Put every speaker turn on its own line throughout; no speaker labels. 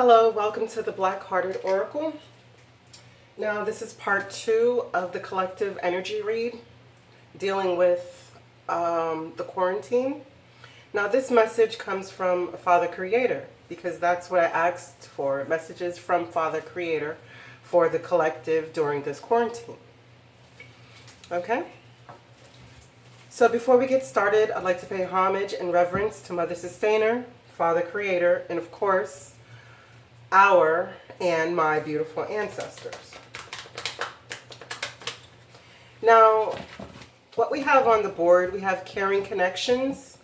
Hello, welcome to the Black Hearted Oracle. Now, this is part 2 of the collective energy read dealing with the quarantine. Now, this message comes from Father Creator because that's what I asked for, messages from Father Creator for the collective during this quarantine. Okay? So before we get started, I'd like to pay homage and reverence to Mother Sustainer, Father Creator, and of course, our and my beautiful ancestors. Now, what we have on the board, we have caring connections,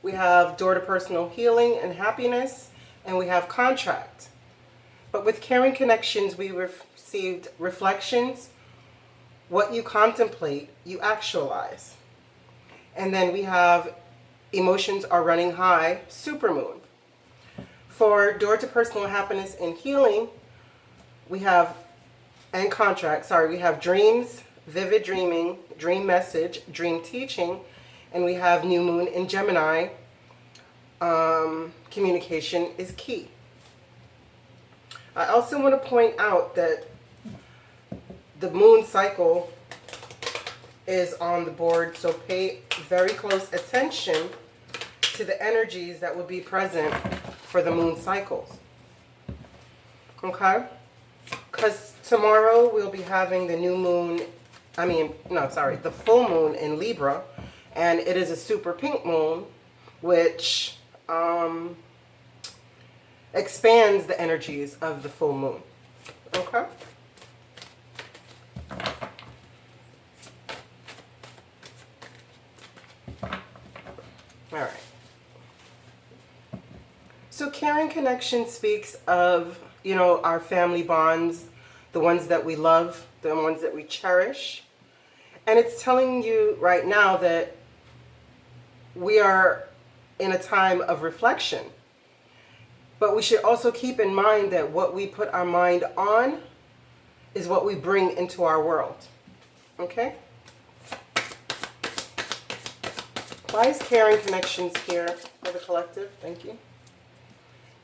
we have door to personal healing and happiness, and we have contract. But with caring connections, we received reflections. What you contemplate, you actualize. And then we have emotions are running high, supermoon. For door to personal happiness and healing, we have, and contract, we have dreams, vivid dreaming, dream message, dream teaching, and we have new moon in Gemini. Communication is key. I also want to point out that the moon cycle is on the board, so pay very close attention to the energies that will be present for the moon cycles. Okay? Because tomorrow we'll be having the new moon, the full moon in Libra, and it is a super pink moon, which expands the energies of the full moon. Okay? All right. So caring connection speaks of, our family bonds, the ones that we love, the ones that we cherish. And it's telling you right now that we are in a time of reflection. But we should also keep in mind that what we put our mind on is what we bring into our world. Okay? Why is caring connections here for the collective? Thank you.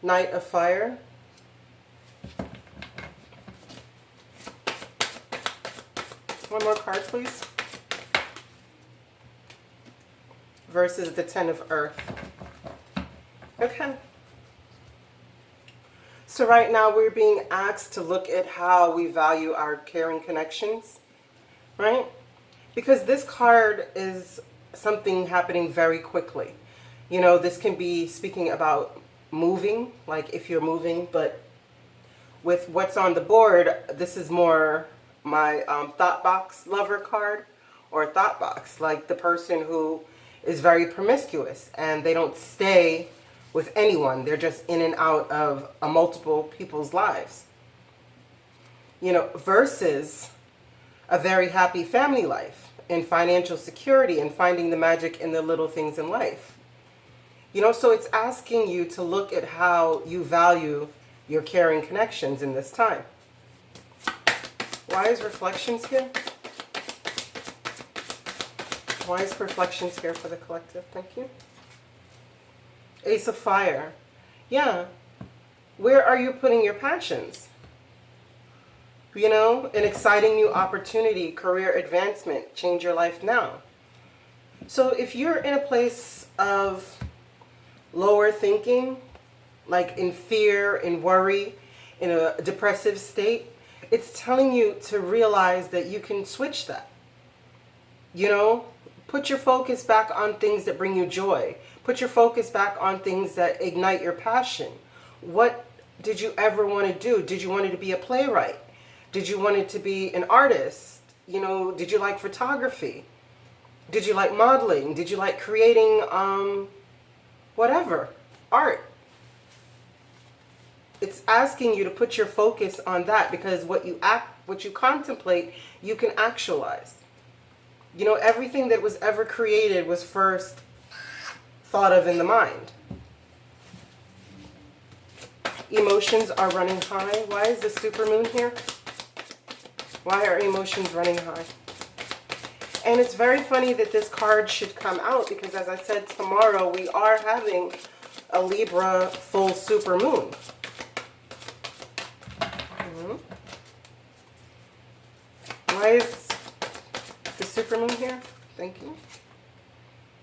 Knight of Fire. One more card, please. Versus the Ten of Earth. Okay. So right now we're being asked to look at how we value our caring connections, right? Because this card is something happening very quickly. This can be speaking about moving, like if you're moving, but with what's on the board, this is more my thought box lover card, or thought box, like the person who is very promiscuous and they don't stay with anyone. They're just in and out of multiple people's lives. Versus a very happy family life and financial security and finding the magic in the little things in life. So it's asking you to look at how you value your caring connections in this time. Why is reflections here? Why is reflections here for the collective? Thank you. Ace of Fire. Yeah. Where are you putting your passions? An exciting new opportunity, career advancement, change your life now. So if you're in a place of lower thinking, like in fear, in worry, in a depressive state, it's telling you to realize that you can switch that. Put your focus back on things that bring you joy. Put your focus back on things that ignite your passion. What did you ever want to do? Did you want to be a playwright? Did you want to be an artist? Did you like photography? Did you like modeling? Did you like creating whatever, art? It's asking you to put your focus on that, because what you contemplate, you can actualize. Everything that was ever created was first thought of in the mind. Emotions are running high. Why is the supermoon here? Why are emotions running high? And it's very funny that this card should come out because, as I said, tomorrow we are having a Libra full supermoon. Why is the supermoon here? Thank you.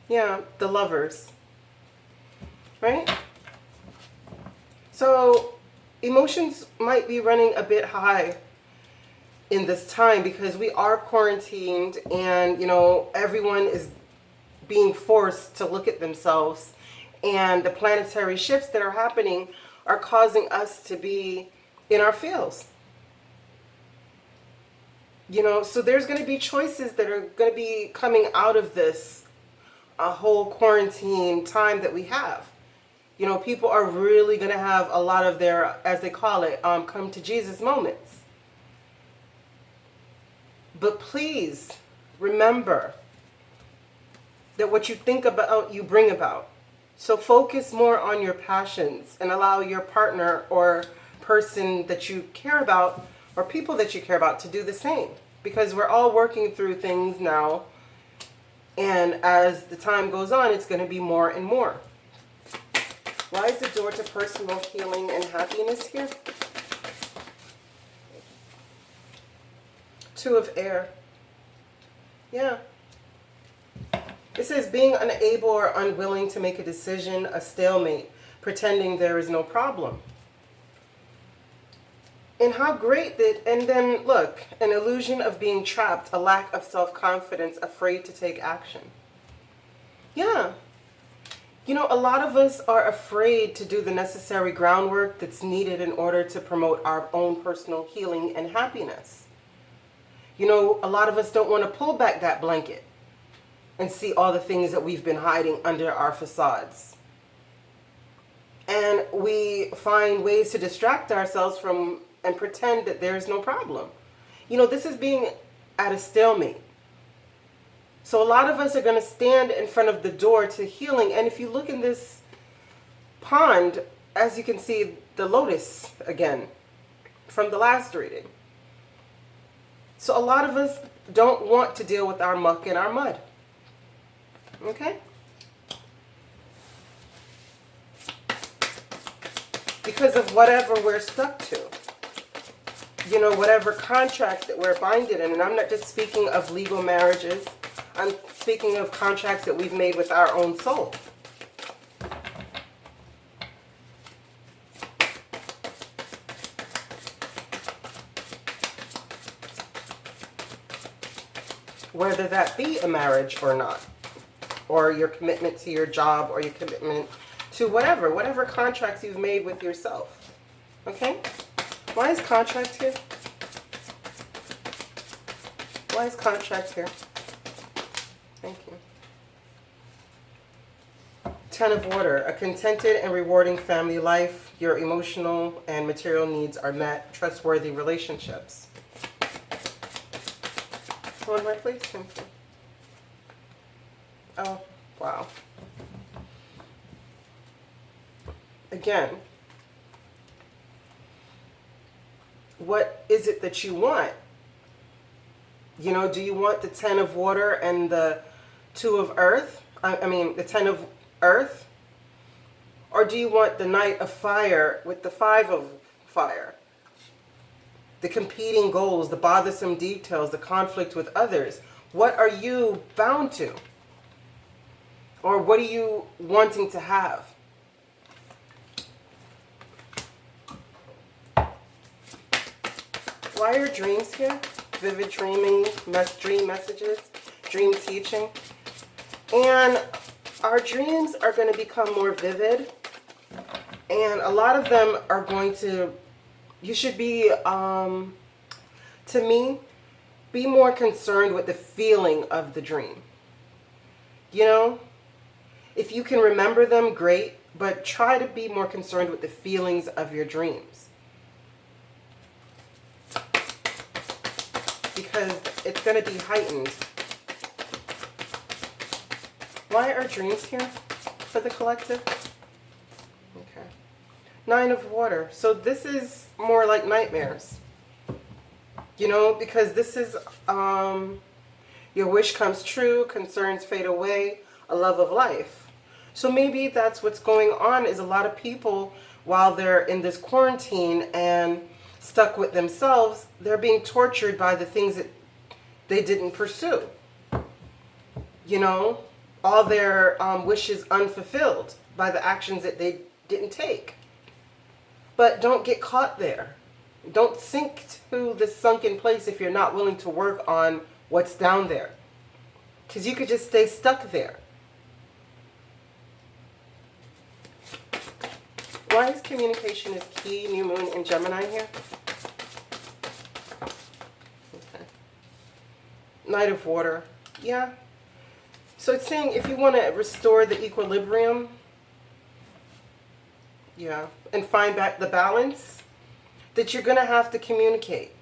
Yeah, the lovers. Right? So emotions might be running a bit high in this time because we are quarantined and, everyone is being forced to look at themselves, and the planetary shifts that are happening are causing us to be in our feels. So there's going to be choices that are going to be coming out of this a whole quarantine time that we have. People are really going to have a lot of their, as they call it, come to Jesus moments. But please remember that what you think about, you bring about. So focus more on your passions and allow your partner or person that you care about or people that you care about to do the same. Because we're all working through things now. And as the time goes on, it's going to be more and more. Why is the door to personal healing and happiness here? Two of air. Yeah. It says being unable or unwilling to make a decision, a stalemate, pretending there is no problem. And how great that, and then look, an illusion of being trapped, a lack of self-confidence, afraid to take action. Yeah. A lot of us are afraid to do the necessary groundwork that's needed in order to promote our own personal healing and happiness. A lot of us don't want to pull back that blanket and see all the things that we've been hiding under our facades. And we find ways to distract ourselves from and pretend that there's no problem. This is being at a stalemate. So a lot of us are going to stand in front of the door to healing. And if you look in this pond, as you can see, the lotus again from the last reading. So a lot of us don't want to deal with our muck and our mud. Okay? Because of whatever we're stuck to. Whatever contract that we're binded in. And I'm not just speaking of legal marriages. I'm speaking of contracts that we've made with our own soul. Whether that be a marriage or not. Or your commitment to your job, or your commitment to whatever contracts you've made with yourself. Okay? Why is contract here? Why is contract here? Thank you. 10 of water, a contented and rewarding family life. Your emotional and material needs are met. Trustworthy relationships. One more, please. Thank you. Oh, wow. Again, what is it that you want? Do you want the 10 of water and the 2 of earth? I mean, the 10 of earth? Or do you want the Knight of Fire with the 5 of fire? The competing goals, the bothersome details, the conflict with others. What are you bound to? Or what are you wanting to have? Why are dreams here? Vivid dreaming, dream messages, dream teaching. And our dreams are going to become more vivid. And a lot of them are going to, you should be, to me, be more concerned with the feeling of the dream. If you can remember them, great, but try to be more concerned with the feelings of your dreams. Because it's going to be heightened. Why are dreams here for the collective? Okay. 9 of water. So this is more like nightmares. Because this is your wish comes true, concerns fade away, a love of life. So maybe that's what's going on, is a lot of people, while they're in this quarantine and stuck with themselves, they're being tortured by the things that they didn't pursue. You know, all their wishes unfulfilled by the actions that they didn't take. But don't get caught there. Don't sink to the sunken place if you're not willing to work on what's down there. Because you could just stay stuck there. Why is communication is key? New moon in Gemini here. Okay. Knight of Water. Yeah. So it's saying if you want to restore the equilibrium, yeah, and find back the balance, that you're going to have to communicate.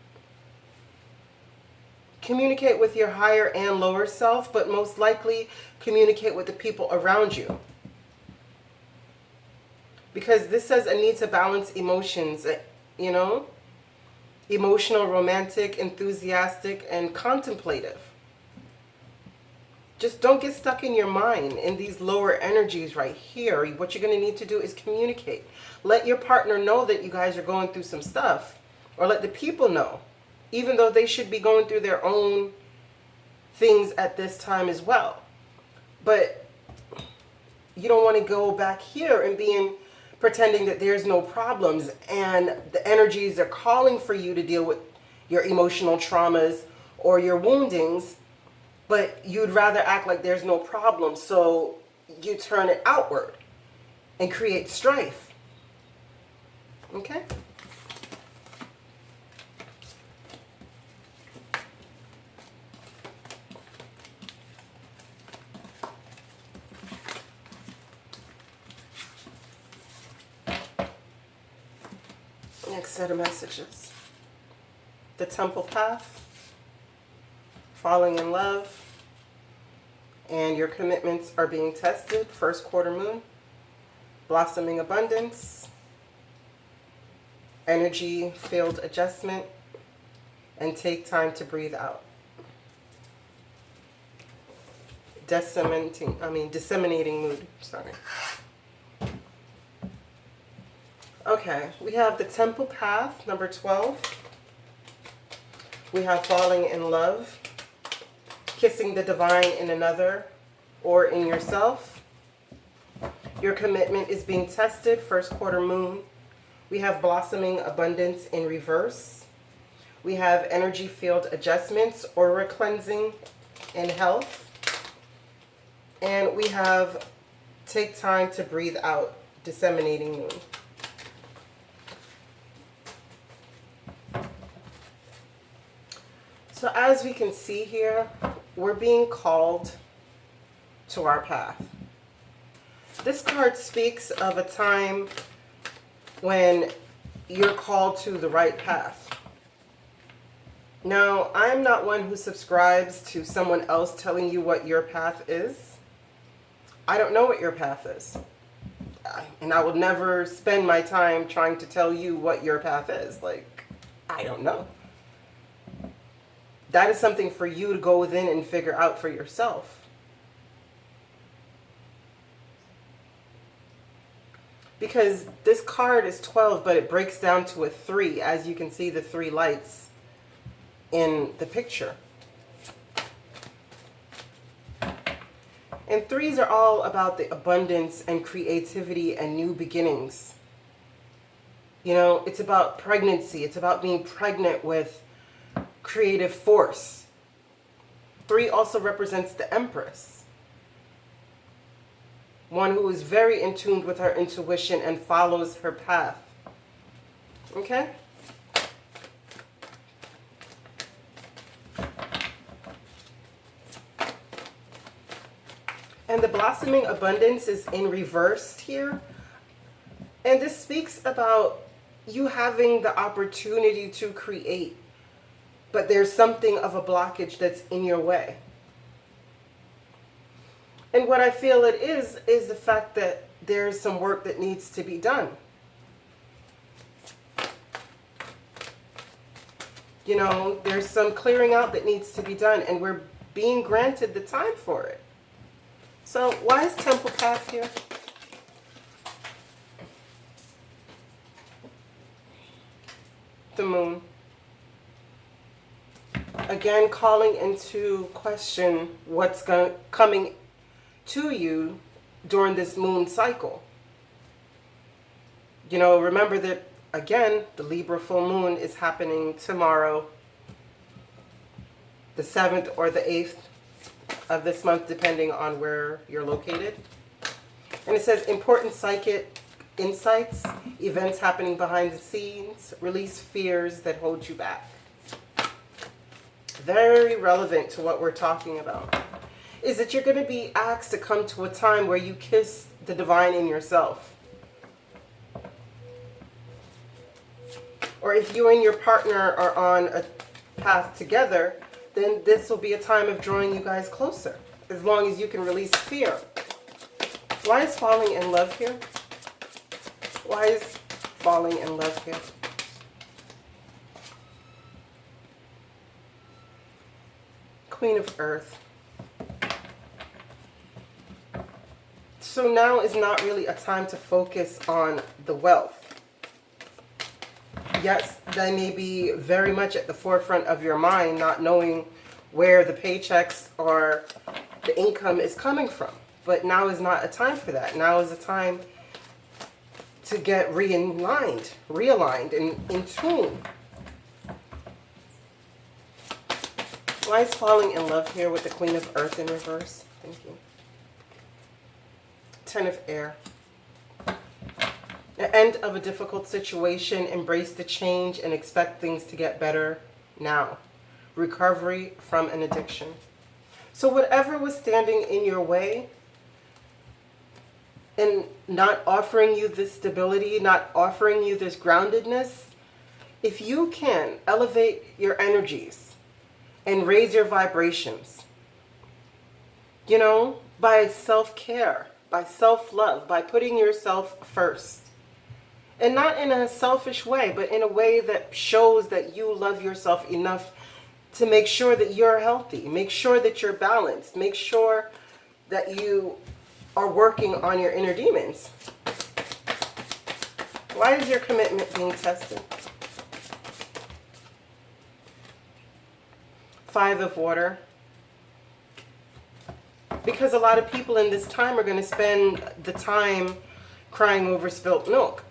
Communicate with your higher and lower self, but most likely communicate with the people around you. Because this says a need to balance emotions, you know, emotional, romantic, enthusiastic, and contemplative. Just don't get stuck in your mind in these lower energies right here. What you're going to need to do is communicate. Let your partner know that you guys are going through some stuff, or let the people know, even though they should be going through their own things at this time as well. But you don't want to go back here and pretending that there's no problems, and the energies are calling for you to deal with your emotional traumas or your woundings, but you'd rather act like there's no problem, so you turn it outward and create strife. Okay? Next set of messages. The Temple Path. Falling in love. And your commitments are being tested. First quarter moon. Blossoming abundance. Energy field adjustment. And take time to breathe out. Disseminating mood. Sorry. Okay, we have the Temple Path, number 12. We have falling in love, kissing the divine in another or in yourself. Your commitment is being tested, first quarter moon. We have blossoming abundance in reverse. We have energy field adjustments, aura cleansing in health. And we have take time to breathe out, disseminating moon. So as we can see here, we're being called to our path. This card speaks of a time when you're called to the right path. Now, I'm not one who subscribes to someone else telling you what your path is. I don't know what your path is. And I will never spend my time trying to tell you what your path is. Like, I don't know. That is something for you to go within and figure out for yourself. Because this card is 12, but it breaks down to a 3, as you can see the 3 lights in the picture. And 3s are all about the abundance and creativity and new beginnings. You know, it's about pregnancy. It's about being pregnant with creative force. 3 also represents the Empress. One who is very in tune with her intuition and follows her path. Okay? And the blossoming abundance is in reverse here. And this speaks about you having the opportunity to create, but there's something of a blockage that's in your way. And what I feel it is the fact that there's some work that needs to be done. You know, there's some clearing out that needs to be done, and we're being granted the time for it. So why is Temple Path here? the moon. Again, calling into question what's coming to you during this moon cycle. You know, remember that, again, the Libra full moon is happening tomorrow, the 7th or the 8th of this month, depending on where you're located. And it says important psychic insights, events happening behind the scenes, release fears that hold you back. Very relevant to what we're talking about. Is that you're going to be asked to come to a time where you kiss the divine in yourself. Or if you and your partner are on a path together, then this will be a time of drawing you guys closer, as long as you can release fear. Why is falling in love here? Why is falling in love here? Queen of Earth. So now is not really a time to focus on the wealth. Yes, they may be very much at the forefront of your mind, not knowing where the paychecks or the income is coming from. But now is not a time for that. Now is a time to get realigned, and in tune. Why is falling in love here with the Queen of Earth in reverse? Thank you. Ten of Air. The end of a difficult situation, embrace the change and expect things to get better now. Recovery from an addiction. So whatever was standing in your way and not offering you this stability, not offering you this groundedness, if you can elevate your energies and raise your vibrations, you know, by self-care, by self-love, by putting yourself first. And not in a selfish way, but in a way that shows that you love yourself enough to make sure that you're healthy. Make sure that you're balanced. Make sure that you are working on your inner demons. Why is your commitment being tested? Five of Water. Because a lot of people in this time are going to spend the time crying over spilt milk.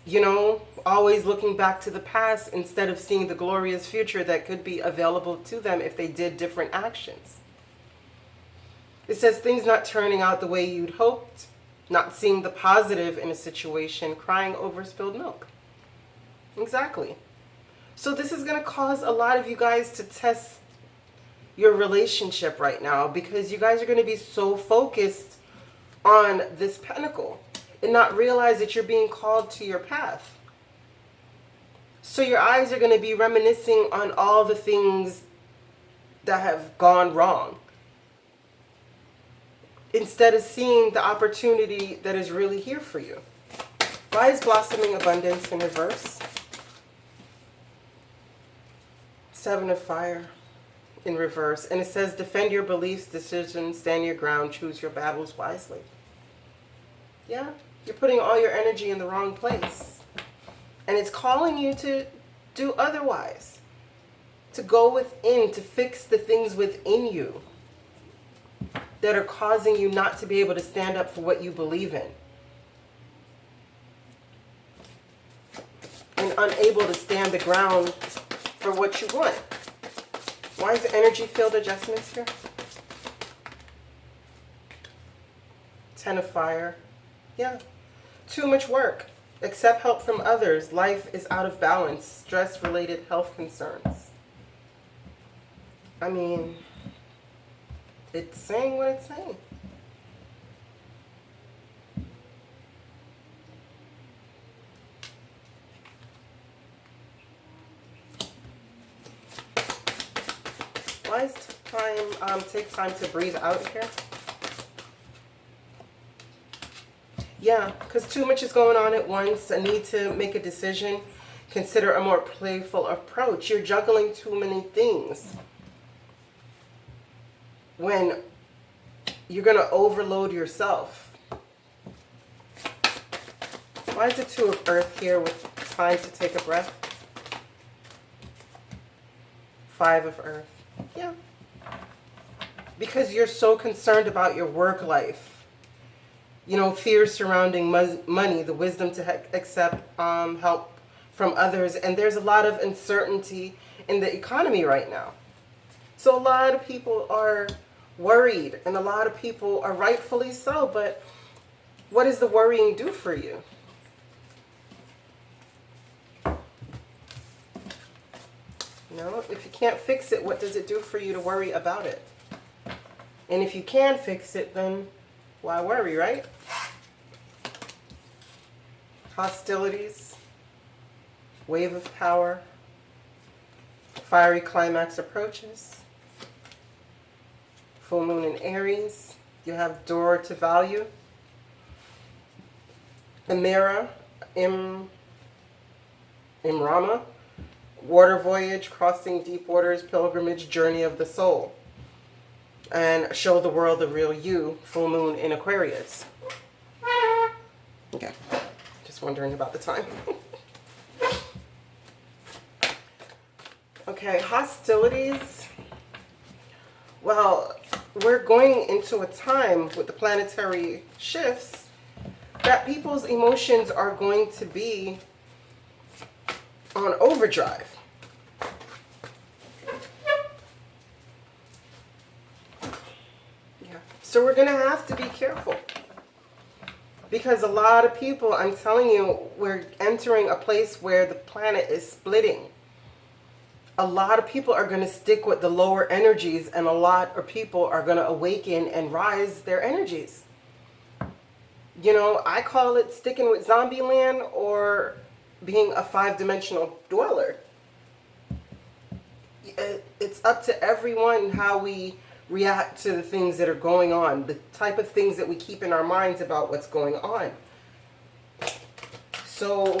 You know, always looking back to the past instead of seeing the glorious future that could be available to them if they did different actions. It says things not turning out the way you'd hoped, not seeing the positive in a situation, crying over spilled milk. Exactly. So this is going to cause a lot of you guys to test your relationship right now, because you guys are going to be so focused on this pentacle and not realize that you're being called to your path. So your eyes are going to be reminiscing on all the things that have gone wrong, instead of seeing the opportunity that is really here for you. Why is blossoming abundance in reverse? Seven of Fire in reverse. And it says defend your beliefs, decisions, stand your ground, choose your battles wisely. Yeah, you're putting all your energy in the wrong place. And it's calling you to do otherwise. To go within, to fix the things within you that are causing you not to be able to stand up for what you believe in. And unable to stand the ground for what you want. Why is the energy field adjustments here? Ten of Fire. Yeah. Too much work. Accept help from others. Life is out of balance. Stress-related health concerns. I mean, it's saying what it's saying. Why is time, take time to breathe out here? Yeah, because too much is going on at once. A need to make a decision. Consider a more playful approach. You're juggling too many things. When you're going to overload yourself. Why is the Two of Earth here with time to take a breath? Five of Earth. Yeah. Because you're so concerned about your work life. You know, fears surrounding money, the wisdom to accept help from others. And there's a lot of uncertainty in the economy right now. So a lot of people are worried, and a lot of people are rightfully so. But what does the worrying do for you? You know, if you can't fix it, what does it do for you to worry about it? And if you can fix it, then why worry, right? Hostilities, wave of power, fiery climax approaches, full moon in Aries, you have door to value, Amira, Imrama, water voyage, crossing deep waters, pilgrimage, journey of the soul. And show the world the real you, full moon in Aquarius. Okay, just wondering about the time. Okay, hostilities. Well, we're going into a time with the planetary shifts that people's emotions are going to be on overdrive. So we're going to have to be careful. Because a lot of people, I'm telling you, we're entering a place where the planet is splitting. A lot of people are going to stick with the lower energies, and a lot of people are going to awaken and rise their energies. You know, I call it sticking with zombie land or being a 5-dimensional dweller. It's up to everyone how we react to the things that are going on, the type of things that we keep in our minds about what's going on. So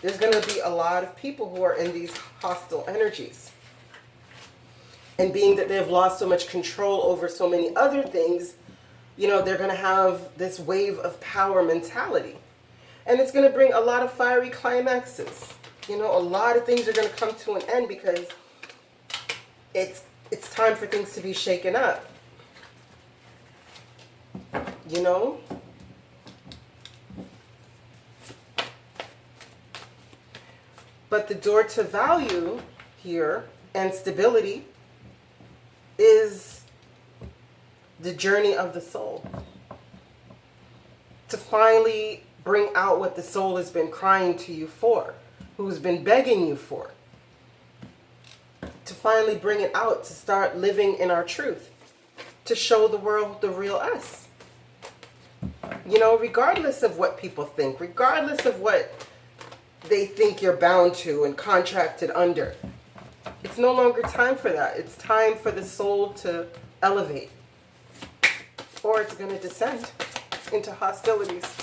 there's going to be a lot of people who are in these hostile energies. And being that they've lost so much control over so many other things, you know, they're going to have this wave of power mentality. And it's going to bring a lot of fiery climaxes. You know, a lot of things are going to come to an end because it's time for things to be shaken up. You know? But the door to value here and stability is the journey of the soul. To finally bring out what the soul has been crying to you for, who's been begging you for. To finally bring it out, to start living in our truth, to show the world the real us. You know, regardless of what people think, regardless of what they think you're bound to and contracted under. It's no longer time for that. It's time for the soul to elevate. Or it's going to descend into hostilities.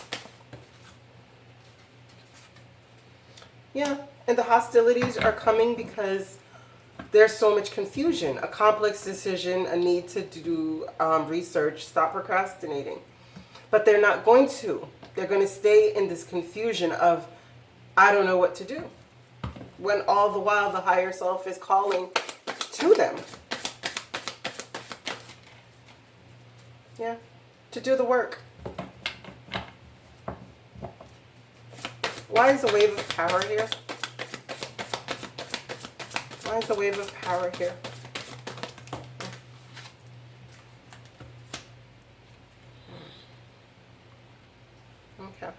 Yeah, and the hostilities are coming because there's so much confusion, a complex decision, a need to do research, stop procrastinating. But they're not going to. They're going to stay in this confusion of, I don't know what to do. When all the while the higher self is calling to them. Yeah, to do the work. Why is the wave of power here? Why is the wave of power here? Okay.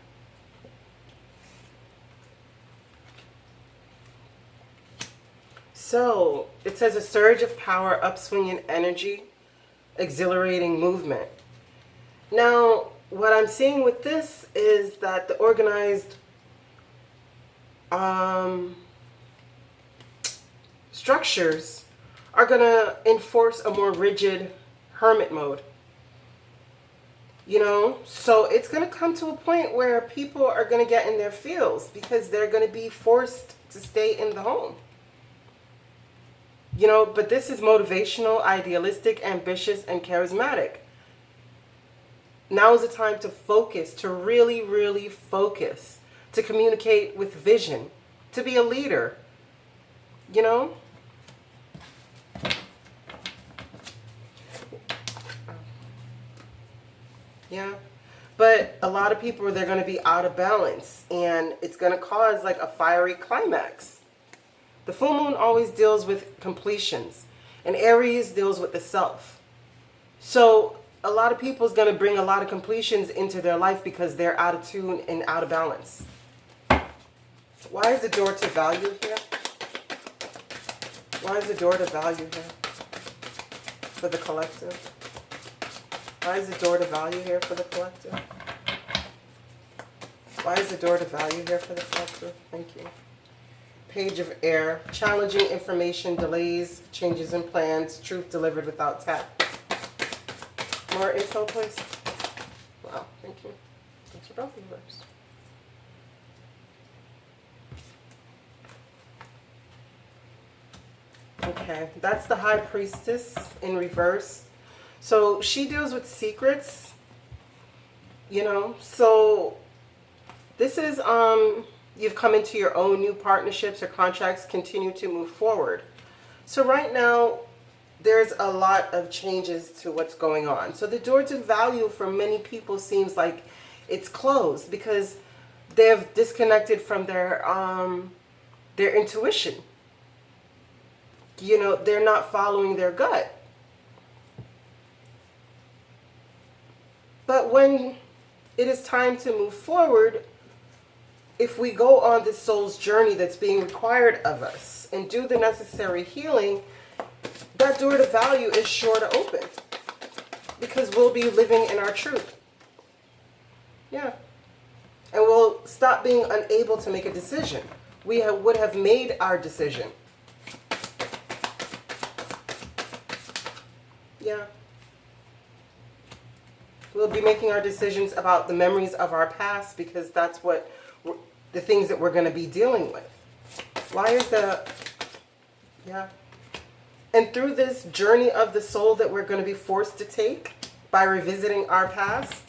So, it says a surge of power, upswing in energy, exhilarating movement. Now, what I'm seeing with this is that the organized structures are going to enforce a more rigid hermit mode. You know, so it's going to come to a point where people are going to get in their feels because they're going to be forced to stay in the home. You know, but this is motivational, idealistic, ambitious, and charismatic. Now is the time to focus, to really, really focus, to communicate with vision, to be a leader, you know? Yeah. But a lot of people, they're going to be out of balance, and it's going to cause like a fiery climax. The full moon always deals with completions, and Aries deals with the self. So a lot of people is going to bring a lot of completions into their life because they're out of tune and out of balance. Why is the door to value here? Why is the door to value here for the collective? Why is the door to value here for the collective? Why is the door to value here for the collective? Thank you. Page of Air. Challenging information, delays, changes in plans, truth delivered without tact. More info, please. Wow, thank you. Thanks for both of yours. Okay, that's the High Priestess in reverse. So she deals with secrets, you know. So this is, you've come into your own new partnerships or contracts, continue to move forward. So right now, there's a lot of changes to what's going on. So the door to value for many people seems like it's closed because they've disconnected from their intuition. You know, they're not following their gut. But when it is time to move forward, if we go on this soul's journey that's being required of us and do the necessary healing, that door to value is sure to open because we'll be living in our truth. Yeah. And we'll stop being unable to make a decision. We would have made our decision. Yeah. We'll be making our decisions about the memories of our past because that's what the things that we're going to be dealing with. Why is the... Yeah. And through this journey of the soul that we're going to be forced to take by revisiting our past,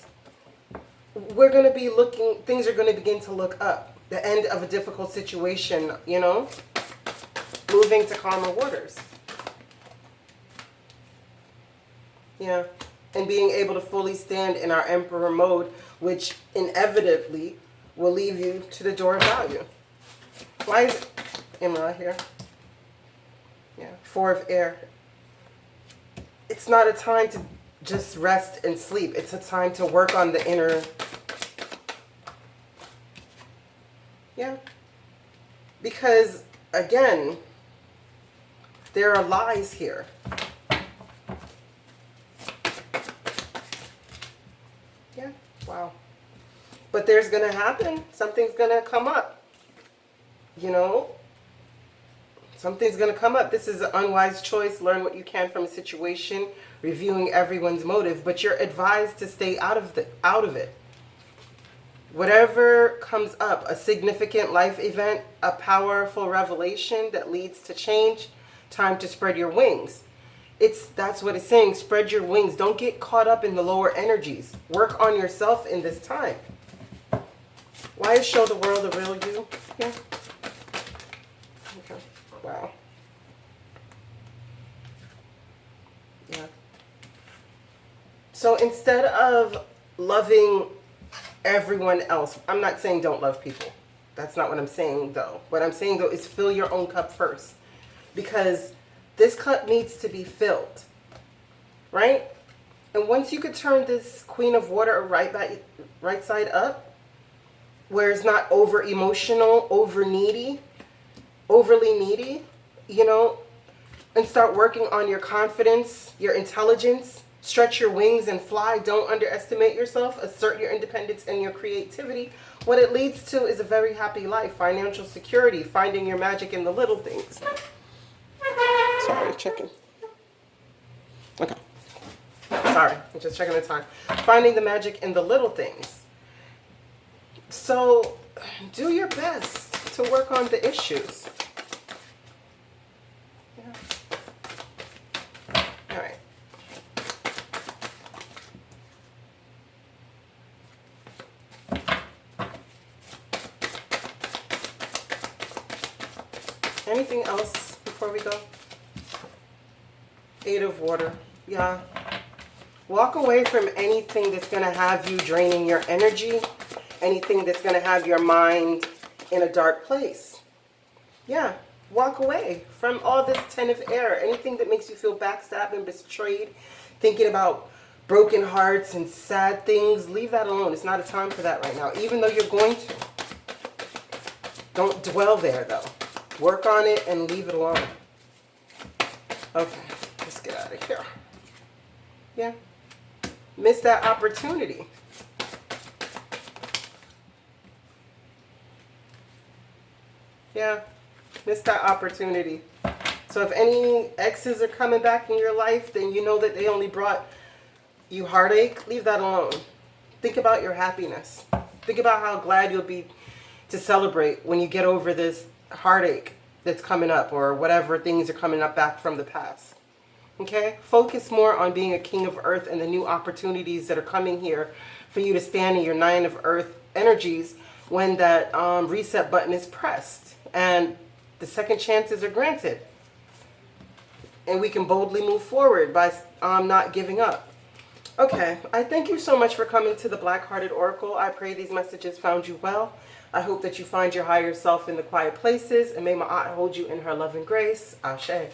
we're going to be looking, things are going to begin to look up. The end of a difficult situation, you know, moving to calmer waters. Yeah. And being able to fully stand in our emperor mode, which inevitably will leave you to the door of value. Why is Imra here? Yeah, 4 of Air. It's not a time to just rest and sleep. It's a time to work on the inner. Yeah. Because, again, there are lies here. Yeah, wow. But there's going to happen. Something's going to come up. You know? Something's going to come up. This is an unwise choice. Learn what you can from a situation, reviewing everyone's motive, but you're advised to stay out of it. Whatever comes up, a significant life event, a powerful revelation that leads to change, time to spread your wings. That's what it's saying. Spread your wings. Don't get caught up in the lower energies. Work on yourself in this time. Why is show the world the real you? Yeah. Okay. Wow. Yeah. So instead of loving everyone else, I'm not saying don't love people. That's not what I'm saying though. What I'm saying though is fill your own cup first. Because this cup needs to be filled. Right? And once you could turn this Queen of Water right side up, where it's not over emotional, overly needy, you know, and start working on your confidence, your intelligence, stretch your wings and fly. Don't underestimate yourself. Assert your independence and your creativity. What it leads to is a very happy life, financial security, finding your magic in the little things. Sorry, checking. Okay. Sorry, I'm just checking the time. Finding the magic in the little things. So, do your best to work on the issues. Yeah. All right. Anything else before we go? 8 of Water. Yeah. Walk away from anything that's going to have you draining your energy, anything that's going to have your mind in a dark place. Yeah, walk away from all this Ten of Air. Anything that makes you feel backstabbed and betrayed, thinking about broken hearts and sad things, leave that alone. It's not a time for that right now, even though you're going to. Don't dwell there, though. Work on it and leave it alone. Okay, let's get out of here. Yeah. Missed that opportunity. Yeah, missed that opportunity. So if any exes are coming back in your life, then you know that they only brought you heartache. Leave that alone. Think about your happiness. Think about how glad you'll be to celebrate when you get over this heartache that's coming up, or whatever things are coming up back from the past. Okay? Focus more on being a king of earth and the new opportunities that are coming here for you to stand in your 9 of earth energies when that reset button is pressed and the second chances are granted. And we can boldly move forward by not giving up. Okay, I thank you so much for coming to the Black Hearted Oracle. I pray these messages found you well. I hope that you find your higher self in the quiet places, and may my aunt hold you in her love and grace. Ashe.